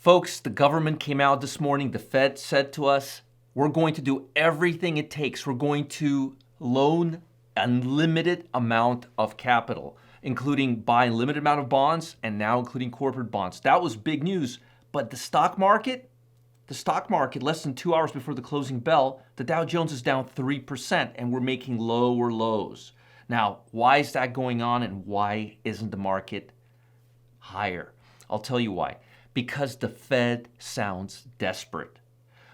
Folks, the government came out this morning. The Fed said to us, we're going to do everything it takes. We're going to loan unlimited amount of capital, including buy limited amount of bonds and now including corporate bonds. That was big news. But the stock market, less than 2 hours before the closing bell, the Dow Jones is down 3% and we're making lower lows. Now, why is that going on and why isn't the market higher? I'll tell you why. Because the Fed sounds desperate.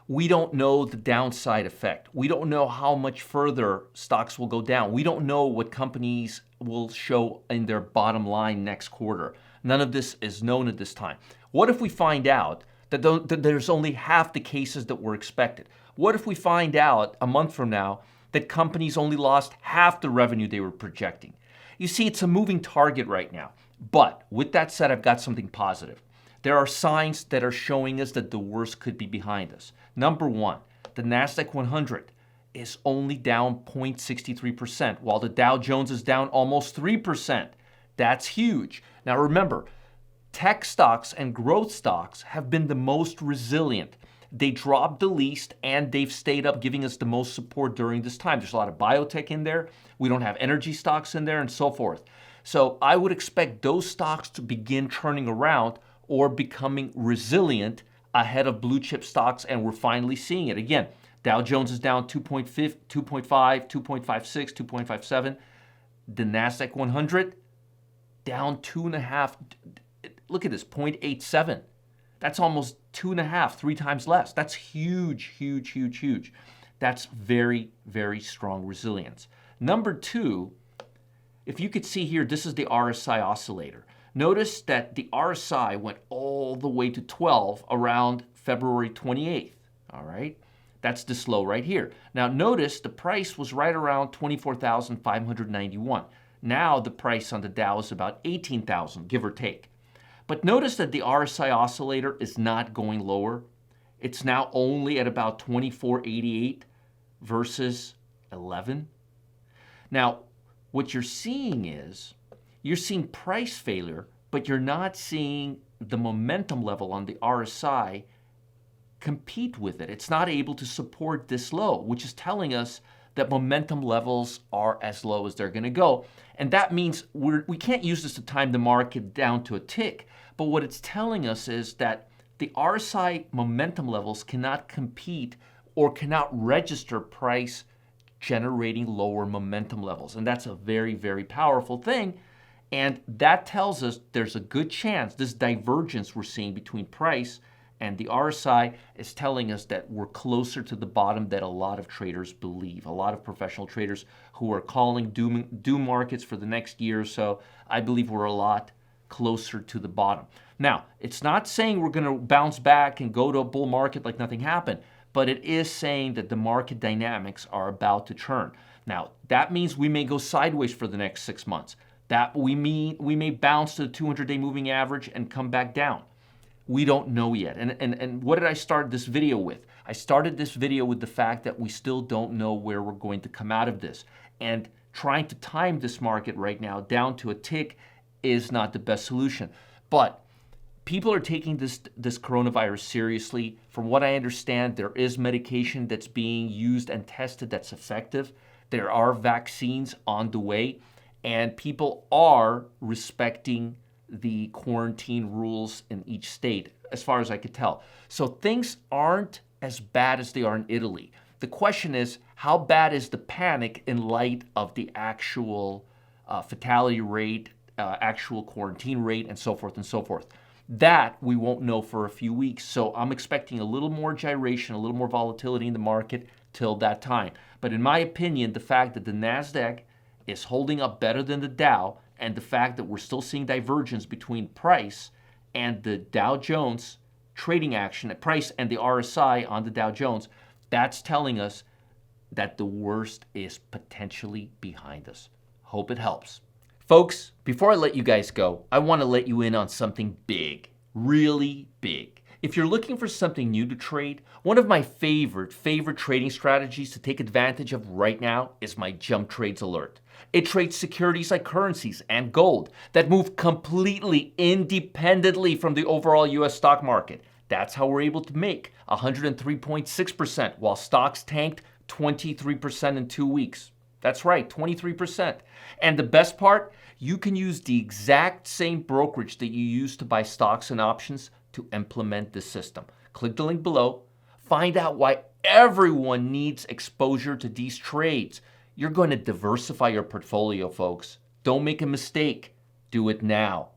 We don't know the downside effect. We don't know how much further stocks will go down. We don't know what companies will show in their bottom line next quarter. None of this is known at this time. What if we find out that there's only half the cases that were expected? What if we find out a month from now that companies only lost half the revenue they were projecting? You see, it's a moving target right now. But with that said, I've got something positive. There are signs that are showing us that the worst could be behind us. Number one, the NASDAQ 100 is only down 0.63%, while the Dow Jones is down almost 3%. That's huge. Now remember, tech stocks and growth stocks have been the most resilient. They dropped the least and they've stayed up, giving us the most support during this time. There's a lot of biotech in there. We don't have energy stocks in there and so forth. So I would expect those stocks to begin turning around or becoming resilient ahead of blue chip stocks, and we're finally seeing it. Again, Dow Jones is down 2.5, 2.56, 2.57. The NASDAQ 100 down 2.5. Look at this, 0.87. That's almost 2.5, 3 times less. That's huge, huge, huge, huge. That's very, very strong resilience. Number two, if you could see here, this is the RSI oscillator. Notice that the RSI went all the way to 12 around February 28th, all right? That's this low right here. Now notice the price was right around 24,591. Now the price on the Dow is about 18,000, give or take. But notice that the RSI oscillator is not going lower. It's now only at about 2488 versus 11. Now, what you're seeing is, you're seeing price failure, but you're not seeing the momentum level on the RSI compete with it. It's not able to support this low, which is telling us that momentum levels are as low as they're going to go. And that means we can't use this to time the market down to a tick. But what it's telling us is that the RSI momentum levels cannot compete or cannot register price generating lower momentum levels. And that's a very, very powerful thing. And that tells us there's a good chance this divergence we're seeing between price and the RSI is telling us that we're closer to the bottom than a lot of traders believe. A lot of professional traders who are calling doom markets for the next year or so, I believe we're a lot closer to the bottom. Now, it's not saying we're going to bounce back and go to a bull market like nothing happened, but it is saying that the market dynamics are about to turn. Now, that means we may go sideways for the next 6 months. That we may bounce to the 200-day moving average and come back down. We don't know yet. And what did I start this video with? I started this video with the fact that we still don't know where we're going to come out of this. And trying to time this market right now down to a tick is not the best solution. But people are taking this coronavirus seriously. From what I understand, there is medication that's being used and tested that's effective. There are vaccines on the way. And people are respecting the quarantine rules in each state, as far as I could tell. So things aren't as bad as they are in Italy. The question is, how bad is the panic in light of the actual fatality rate, actual quarantine rate, and so forth and so forth? That we won't know for a few weeks. So I'm expecting a little more gyration, a little more volatility in the market till that time. But in my opinion, the fact that the NASDAQ is holding up better than the Dow, and the fact that we're still seeing divergence between price and the Dow Jones trading action, at price and the RSI on the Dow Jones, that's telling us that the worst is potentially behind us. Hope it helps. Folks, before I let you guys go, I want to let you in on something big, really big. If you're looking for something new to trade, one of my favorite trading strategies to take advantage of right now is my Jump Trades Alert. It trades securities like currencies and gold that move completely independently from the overall US stock market. That's how we're able to make 103.6% while stocks tanked 23% in 2 weeks. That's right, 23%. And the best part, you can use the exact same brokerage that you use to buy stocks and options to implement this system. Click the link below. Find out why everyone needs exposure to these trades. You're going to diversify your portfolio, folks. Don't make a mistake. Do it now.